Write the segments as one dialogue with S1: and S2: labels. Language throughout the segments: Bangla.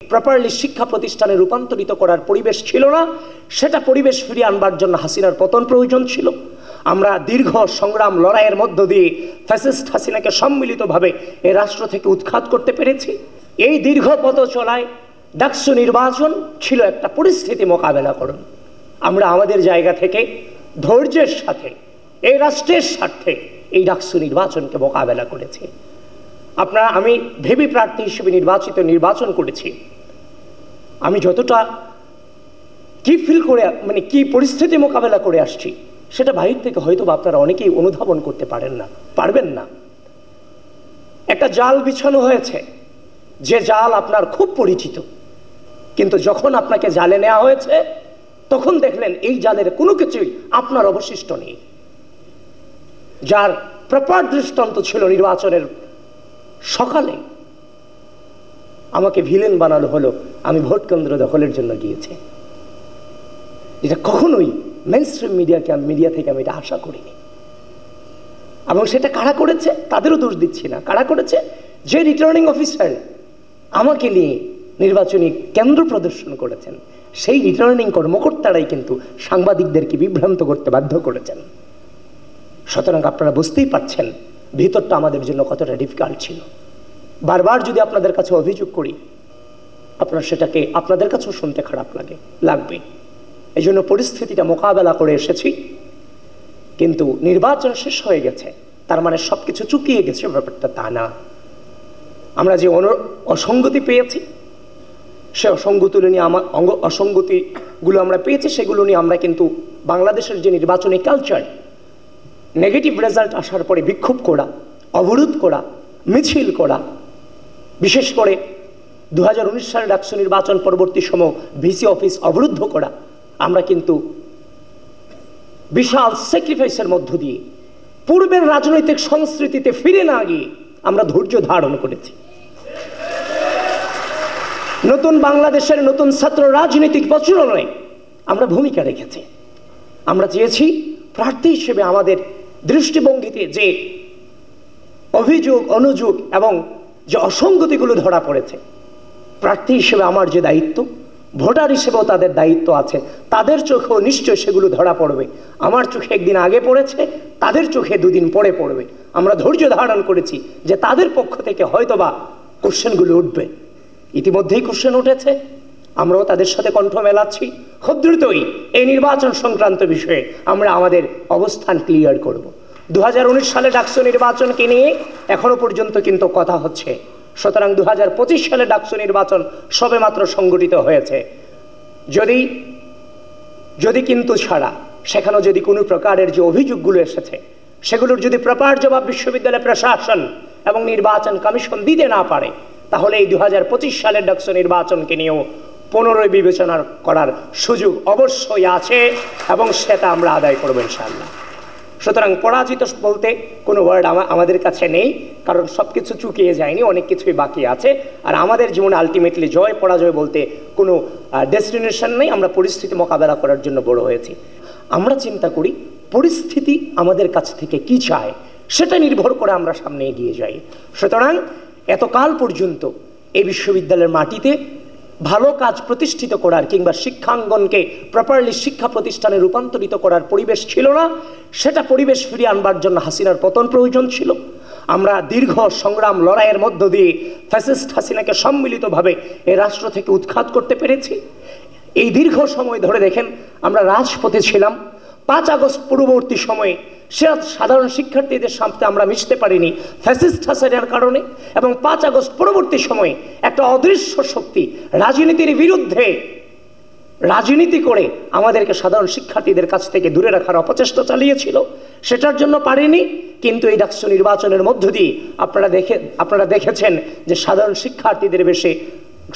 S1: প্রপারলি শিক্ষা প্রতিষ্ঠানে রূপান্তরিত করার পরিবেশ ছিল না, সেটা পরিবেশ ফিরিয়ে আনবার জন্য হাসিনার পতন প্রয়োজন ছিল। আমরা দীর্ঘ সংগ্রাম লড়াইয়ের মধ্য দিয়ে ফ্যাসিস্ট হাসিনাকে সম্মিলিতভাবে এই রাষ্ট্র থেকে উৎখাত করতে পেরেছি। এই দীর্ঘ পথ চলায় ডাকসু নির্বাচন ছিল একটা পরিস্থিতি মোকাবেলা করুন। আমরা আমাদের জায়গা থেকে ধৈর্যের সাথে এই রাষ্ট্রের স্বার্থে এই ডাকসু নির্বাচনকে মোকাবেলা করেছি। আমি ভিপি প্রার্থী হিসেবে নির্বাচন করেছি। আমি যতটা কি ফিল করে কি পরিস্থিতি মোকাবেলা করে আসছি সেটা বাইরে থেকে হয়তো আপনারা অনেকেই অনুধাবন করতে পারবেন না। একটা জাল বিছানো হয়েছে, যে জাল আপনার খুব পরিচিত, কিন্তু যখন আপনাকে জালে নেওয়া হয়েছে তখন দেখলেন এই জালের কোনো কিছুই আপনার অবশিষ্ট নেই। যার প্রপার দৃষ্টান্ত ছিল নির্বাচনের সকালে আমাকে ভিলেন বানানো হলো, আমি ভোট কেন্দ্র দখলের জন্য গিয়েছি। এটা কখনোই মেইনস্ট্রিম মিডিয়া থেকে আমি এটা আশা করিনি। এবং সেটা কারা করেছে তাদেরও দোষ দিচ্ছি না। কারা করেছে? যে রিটার্নিং অফিসার আমাকে নিয়ে নির্বাচনী কেন্দ্র প্রদর্শন করেছেন, সেই রিটার্নিং কর্মকর্তারাই কিন্তু সাংবাদিকদেরকে বিভ্রান্ত করতে বাধ্য করেছেন। সুতরাং আপনারা বুঝতেই পারছেন ভিতরটা আমাদের জন্য কতটা ডিফিকাল্ট ছিল। বারবার যদি আপনাদের কাছে অভিযোগ করি, আপনারা সেটাকে আপনাদের কাছেও শুনতে খারাপ লাগবে। এই জন্য পরিস্থিতিটা মোকাবেলা করে এসেছি। কিন্তু নির্বাচন শেষ হয়ে গেছে তার মানে সবকিছু চুকিয়ে গেছে, ব্যাপারটা তা না। আমরা যে অসঙ্গতি পেয়েছি, সে অসঙ্গতিগুলো আমরা পেয়েছি, সেগুলো নিয়ে আমরা কিন্তু বাংলাদেশের যে নির্বাচনী কালচার, নেগেটিভ রেজাল্ট আসার পরে বিক্ষোভ করা, অবরোধ করা, মিছিল করা, বিশেষ করে 2019 সালে ডাকসু নির্বাচন পরবর্তী সময় ভিসি অফিস অবরুদ্ধ করা, আমরা কিন্তু বিশাল স্যাক্রিফাইসের মধ্য দিয়ে পূর্বের রাজনৈতিক সংস্কৃতিতে ফিরে না গিয়ে আমরা ধৈর্য ধারণ করেছি। নতুন বাংলাদেশের নতুন ছাত্র রাজনৈতিক প্রচলনে আমরা ভূমিকা রেখেছি। আমরা চেয়েছি প্রার্থী হিসেবে আমাদের দৃষ্টিভঙ্গিতে যে অভিযোগ, অনুযোগ এবং যে অসঙ্গতিগুলো ধরা পড়েছে, প্রার্থী হিসেবে আমার যে দায়িত্ব, ভোটার হিসেবেও তাদের দায়িত্ব আছে, তাদের চোখেও নিশ্চয় সেগুলো ধরা পড়বে। আমার চোখে একদিন আগে পড়েছে, তাদের চোখে দুদিন পরে পড়বে। আমরা ধৈর্য ধারণ করেছি যে তাদের পক্ষ থেকে হয়তোবা কোশ্চেনগুলো উঠবে। ইতিমধ্যেই কোশ্চেন উঠেছে, আমরাও তাদের সাথে কণ্ঠ মেলাচ্ছি। খুব দ্রুতই এই নির্বাচন সংক্রান্ত বিষয়ে আমরা আমাদের অবস্থান ক্লিয়ার করব। 2019 সালে ডাকসু নির্বাচনকে নিয়ে এখনো পর্যন্ত কিন্তু কথা হচ্ছে। সুতরাং 2025 সালে ডাকসু নির্বাচন সবেমাত্র সংগঠিত হয়েছে। যদি কিন্তু ছাড়া সেখানেও যদি কোনো প্রকারের যে অভিযোগগুলো এসেছে সেগুলোর যদি প্রপার জবাব বিশ্ববিদ্যালয় প্রশাসন এবং নির্বাচন কমিশন দিতে না পারে, তাহলে এই 2025 সালের ডাকসু নির্বাচনকে নিয়েও পুনরায় বিবেচনা করার সুযোগ অবশ্যই আছে এবং সেটা আমরা আদায় করবো ইনশাআল্লাহ। সুতরাং পরাজিত বলতে কোনো ওয়ার্ড আমাদের কাছে নেই, কারণ সব কিছু চুকিয়ে যায়নি, অনেক কিছুই বাকি আছে। আর আমাদের জীবনে আলটিমেটলি জয় পরাজয় বলতে কোনো ডেস্টিনেশন নেই। আমরা পরিস্থিতি মোকাবেলা করার জন্য বড় হয়েছি। আমরা চিন্তা করি পরিস্থিতি আমাদের কাছ থেকে কি চায় সেটা নির্ভর করে আমরা সামনে এগিয়ে যাই। সুতরাং এতকাল পর্যন্ত এই বিশ্ববিদ্যালয়ের মাটিতে ভালো কাজ প্রতিষ্ঠিত করার কিংবা শিক্ষাঙ্গনকে প্রপারলি শিক্ষা প্রতিষ্ঠানে রূপান্তরিত করার পরিবেশ ছিল না, সেটা পরিবেশ ফিরিয়ে আনবার জন্য হাসিনার পতন প্রয়োজন ছিল। আমরা দীর্ঘ সংগ্রাম লড়াইয়ের মধ্য দিয়ে ফ্যাসিস্ট হাসিনাকে সম্মিলিতভাবে এই রাষ্ট্র থেকে উৎখাত করতে পেরেছি। এই দীর্ঘ সময় ধরে দেখেন আমরা রাজপথে ছিলাম। 5 আগস্ট পূর্ববর্তী সময়ে সাধারণ শিক্ষার্থীদের সাথে আমরা মিশতে পারিনি ফ্যাসিস্ট হাসিনার কারণে, এবং 5 আগস্ট পরবর্তী সময়ে একটা অদৃশ্য শক্তি রাজনীতির বিরুদ্ধে রাজনীতি করে আমাদেরকে সাধারণ শিক্ষার্থীদের কাছ থেকে দূরে রাখার অপচেষ্টা চালিয়েছিল। সেটার জন্য পারিনি, কিন্তু এই ডাকসু নির্বাচনের মধ্য দিয়ে আপনারা দেখেছেন যে সাধারণ শিক্ষার্থীদের বেশে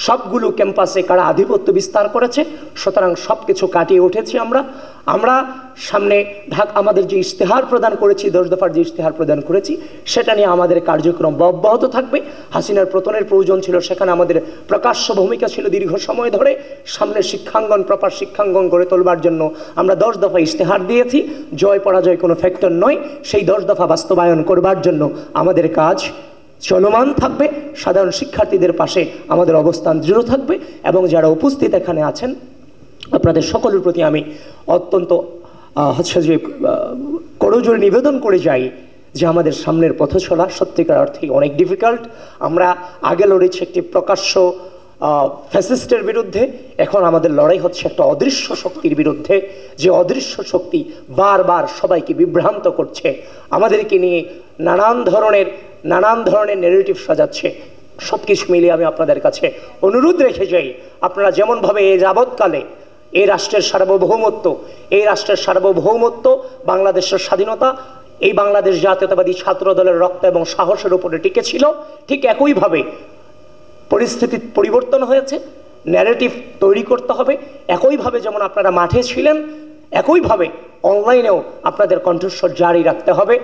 S1: সবগুলো ক্যাম্পাসে কারা আধিপত্য বিস্তার করেছে। সুতরাং সব কিছু কাটিয়ে উঠেছি আমরা সামনে আমাদের যে ইশতেহার প্রদান করেছি, 10 দফার যে ইশতেহার প্রদান করেছি, সেটা নিয়ে আমাদের কার্যক্রম অব্যাহত থাকবে। হাসিনার পতনের প্রয়োজন ছিল, সেখানে আমাদের প্রকাশ্য ভূমিকা ছিল দীর্ঘ সময় ধরে। সামনে প্রপার শিক্ষাঙ্গন গড়ে তোলবার জন্য আমরা 10 দফা ইশতেহার দিয়েছি। জয় পরাজয় কোনো ফ্যাক্টর নয়, সেই 10 দফা বাস্তবায়ন করবার জন্য আমাদের কাজ চলমান থাকবে, সাধারণ শিক্ষার্থীদের পাশে আমাদের অবস্থান দৃঢ় থাকবে। এবং যারা উপস্থিত এখানে আছেন আপনাদের সকলের প্রতি আমি অত্যন্ত করজোড়ে নিবেদন করে যাই যে আমাদের সামনের পথ চলা সত্যিকার অর্থে অনেক ডিফিকাল্ট। আমরা আগে লড়েছি একটি প্রকাশ্য ফ্যাসিস্টের বিরুদ্ধে, এখন আমাদের লড়াই হচ্ছে একটা অদৃশ্য শক্তির বিরুদ্ধে, যে অদৃশ্য শক্তি বারবার সবাইকে বিভ্রান্ত করছে, আমাদেরকে নিয়ে নানান ধরনের নেগেটিভ সাজাচ্ছে। সব কিছু মিলিয়ে আমি আপনাদের কাছে অনুরোধ রেখে যাই, আপনারা যেমনভাবে এই যাবৎকালে এই রাষ্ট্রের সার্বভৌমত্ব, বাংলাদেশের স্বাধীনতা, এই বাংলাদেশ জাতীয়তাবাদী ছাত্র দলের রক্ত এবং সাহসের উপরে টিকে ছিল, ঠিক একইভাবে পরিস্থিতির পরিবর্তন হয়েছে, ন্যারেটিভ তৈরি করতে হবে। একইভাবে যেমন আপনারা মাঠে ছিলেন, একইভাবে অনলাইনেও আপনাদের কণ্ঠস্বর জারি রাখতে হবে।